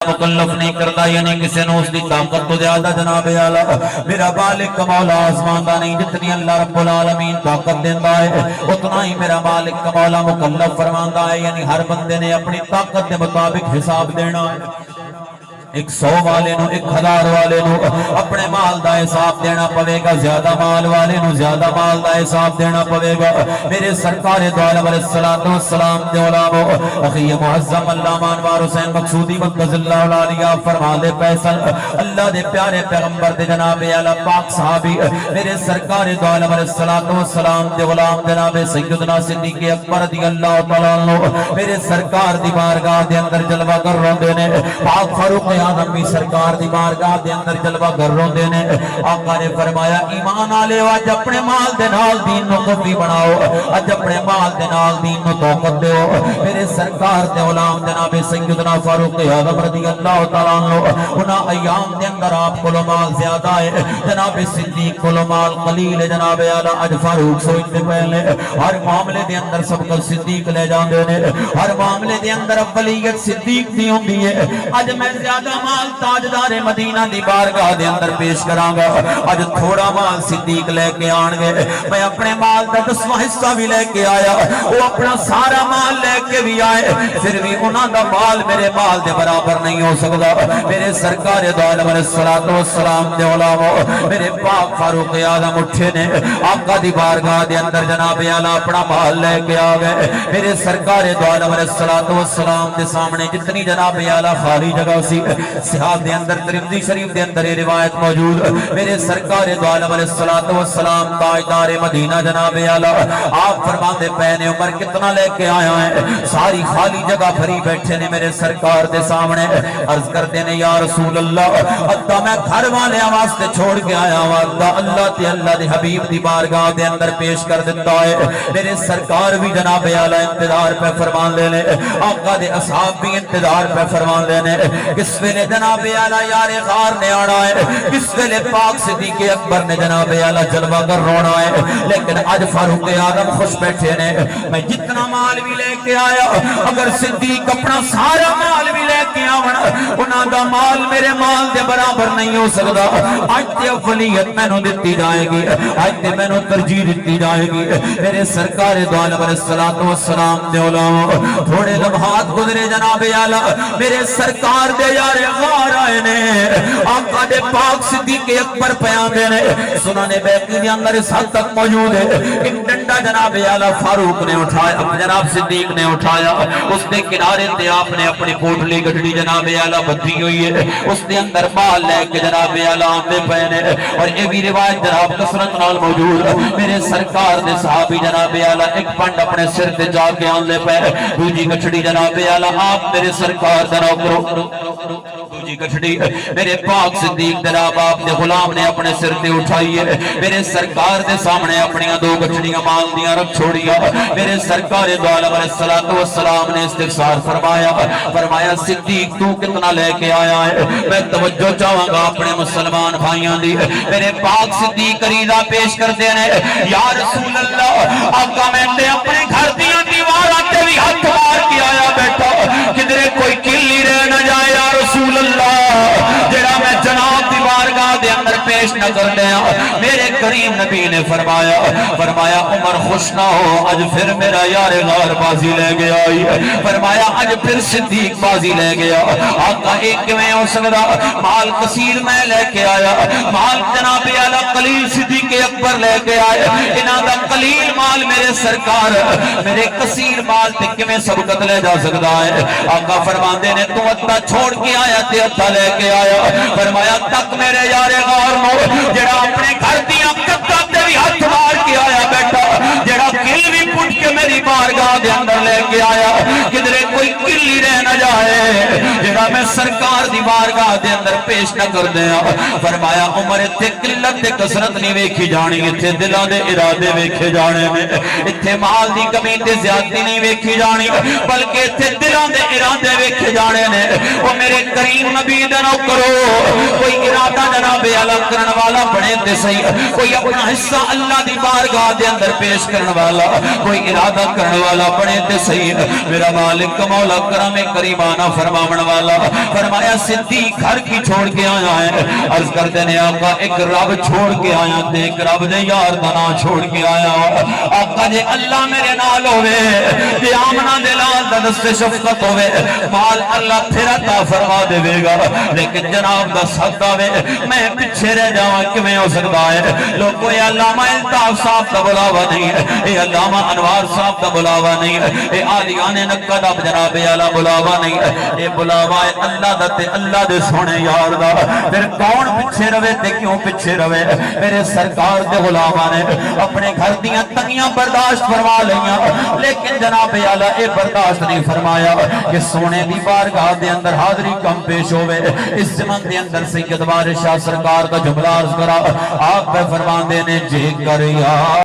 مکلف نہیں کرتا، یعنی کسی نے اس دی طاقت تو زیادہ جناب اعلیٰ میرا مالک مولا آسمان دا نہیں، جتنی اللہ رب العالمین طاقت دیندہ ہے اتنا ہی میرا مالک مولا مکلف فرماندا ہے، یعنی ہر بندے نے اپنی طاقت کے مطابق حساب دینا ہے۔ 100 والے نو 1000 والے نو اپنے مال دا حساب دینا پوے گا، زیادہ مال والے نو زیادہ مال دا حساب دینا پوے گا۔ میرے سرکار دو عالم علیہ السلام دے علامو اخی معظم علامہ انوار حسین مقصودی مقدس اللہ العالیہ فرما دے پیسل اللہ دے پیارے پیغمبر دے جناب اعلیٰ پاک صحابی میرے سرکار دو عالم علیہ السلام دے غلام جناب سیدنا صدیق اکبر رضی اللہ تعالیٰ عنہ میرے سرکار دی بارگاہ دے اندر جلوہ گر روندے نے، پاک فاروق آدم بھی سرکار دی بارگاہ دے اندر جلوہ گر روندے نے۔ آقا نے فرمایا ایمان آلے اج اپنے مال دے نال دین نو قوی بناؤ، اج اپنے مال دے نال دین نو طاقت دیو۔ میرے سرکار دے غلام جناب سیدنا فاروق اعظم رضی اللہ تعالیٰ عنہ انہاں ایام دے اندر آپ کو مال زیادہ ہے، جناب صدیق کو مال قلیل ہے، جناب اعلیٰ اج فاروق سوچتے پہلے ہر معاملے دے اندر سب کو صدیق لے جاندے نے، ہر معاملے دے اندر اولیت صدیق دی ہوندی ہے۔ اج میں زیادہ مال تاجدار مدینہ دی بارگاہ دے اندر پیش کراں گا، اج تھوڑا مال صدیق لے کے آن گے، میں اپنے مال دا 10واں حصہ بھی لے کے آیا، وہ اپنا سارا مال لے کے بھی آئے، پھر بھی انہاں دا مال میرے مال دے برابر نہیں ہو سکتا۔ میرے سرکار دو عالم علیہ السلام دے علامو میرے پاک فاروق اعظم اٹھے نے، آقا دی بارگاہ دے اندر جناب اعلیٰ اپنا مال لے کے آ گئے۔ میرے سرکار دو عالم علیہ السلام دے سامنے جتنی جناب اعلیٰ خالی جگہ سی، صحاب دے اندر ترمذی شریف دے اندر یہ روایت موجود، میرے سرکار دو عالم علیہ السلام تاجدار مدینہ جناب اعلیٰ آپ فرماتے پہنے عمر کتنا لے کے آیا ہے، ساری خالی جگہ بھری بیٹھے نے میرے سرکار دے سامنے، عرض کرتے نے یا رسول اللہ ادھا میں گھر والے واسطے چھوڑ کے آیا ہوں، اللہ تے اللہ دے حبیب دی بارگاہ دے اندر پیش کر دیتا ہے۔ میرے سرکار بھی جناب اعلیٰ انتظار پہ فرمان لینے، آقا دے اصحاب بھی انتظار پہ فرمان لینے، کس ویلے جناب اعلیٰ یار غار نے آنا ہے، کس ویلے پاک صدیق اکبر نے جناب اعلیٰ جلوہ گر رونا ہے، لیکن آج فاروق اعظم خوش بیٹھے نے، میں جتنا مال بھی لے کے آیا اگر صدیق اپنا سارا مال بھی لے کے آونا انہاں دا مال میرے مال دے برابر نہیں ہو سکتا، آج تے اولیت میں نو دیتی جائے گی، آج تے میں نو ترجیح دیتی جائے گی۔ میرے سرکار دو عالم علیہ السلام دے علامہ تھوڑے لمحات گزرے جناب اعلیٰ میرے سرکار دے یار غار آئے نے، آقا دے پاک صدیق اکبر پیان دے نے، سنن بیہقی دے اندر اس حد تک موجود ہے، ایک ڈنڈا جناب اعلیٰ فاروق نے اٹھایا، جناب صدیق نے اٹھایا، اس نے کنارے تے آپ نے اپنی کوٹلی گھڑی جناب اعلیٰ بدھی ہوئی ہے، اس نے اندر مال لے کے جناب اعلیٰ آندے پہنے، اور یہ بھی روایت جناب کثرت نال موجود، میرے سرکار دے صحابی جناب اعلیٰ ایک پنڈ اپنے سر تے جا کے آندے پہنے، دوجی گھڑی جناب اعلیٰ آپ میرے سرکار دے نوکرو دوجی گھڑی میرے پاک صدیق جناب آپ نے غلام نے اپنے سر تے اٹھائی ہے، میرے سرکار دے سامنے اپنی دو گھڑیاں مال دیاں رکھ چھوڑیا، میرے سرکار دو عالم علیہ السلام نے استغفار فرمایا صدیق تو کتنا لے کے آیا ہے، میں توجہ چاہوں گا اپنے مسلمان بھائیاں دی، میرے پاک صدیق عریضہ پیش کر دینے یا رسول اللہ آقا میں تے اپنے گھر دیاں دیوار آتے بھی ہاتھ مار کے آیا بیٹھا، کدھرے کوئی کلی رہ نہ جائے یا رسول اللہ، جڑا میں جناب دی بارگاہ دے اندر پیش نہ کر دیا۔ میرے کریم نبی نے فرمایا عمر خوش نہ ہو، اج پھر میرا یار غار بازی لے گیا، فرمایا اج پھر صدیق بازی لے گیا۔ آقا ایک میں ہو سکتا مال کثیر میں لے کے آیا، مال جناب اعلیٰ قلیل صدیق اکبر لے کے آیا، انہاں دا قلیل مال میرے سرکار میرے کثیر مال تے کیویں سبقت لے جا سکتا ہے۔ آقا فرماندے نے تو ادھا چھوڑ کے آیا تے ادھا لے کے آیا، فرمایا تک میرے یار غار نو جڑا اپنے گھر دیاں کتاں تے بھی ہاتھ مار کے آیا بیٹھا، جڑا کل بھی پٹ کے میری بارگاہ دے اندر لے کے آیا، کدھرے کوئی کلی رہ نہ جائے، جڑا میں سرکار دی بارگاہ دے اندر پیش پیش نہ کر دیا فرمایا عمر اتھے قلت تے کسرت نہیں ویکھی جانی اتھے دلوں دے ارادے ویکھے جانے میں اتھے مال دی کمی تے زیادتی نہیں ویکھی جانی بلکہ اتھے دلوں دے ارادے ویکھے جانے نے وہ میرے کریم نبی دے نو کرو کوئی ارادہ جناب اعلی کرن والا بنے تے صحیح کوئی اپنا حصہ اللہ دی بارگاہ دے اندر پیش کرن والا کوئی ارادہ کرن والا بنے تے صحیح میرا مالک مولا کرم کریمانہ فرماون والا فرمایا صدیق گھر کی چھوڑ کے آیا ہے عرض کرتے نے آقا ایک رب چھوڑ کے آیا تے ایک رب دے یار دا نا چھوڑ کے آیا آقا جے اللہ میرے نال ہوئے تے آمنہ دے لال دا دست شفقت ہوئے مال اللہ پھر عطا فرما دے گا لیکن جناب دا صدہ وے میں پیچھے رہ جاواں کیویں ہو سکتا ہے لوگوں یہ علامہ الطاف صاحب دا بلاوا نہیں ہے یہ علامہ انوار صاحب دا بلاوا نہیں ہے یہ آلیان نقد اب جناب اعلی بلاوا نہیں ہے یہ بلاوا ہے اللہ دا تے اللہ دے سونے یار دا پھر کون پیچھے روے تے کیوں پیچھے روے میرے سرکار دے غلاماں نے اپنے گھر دیاں تنگیاں برداشت فرما لیاں لیکن جناب اعلی اے برداشت نہیں فرمایا کہ سونے دی بارگاہ دے اندر حاضری کم پیش ہوئے اس زمن دے اندر سید وارث شاہ سرکار کا جملہ عرض کرا آپ پہ فرمان دینے جے کر یا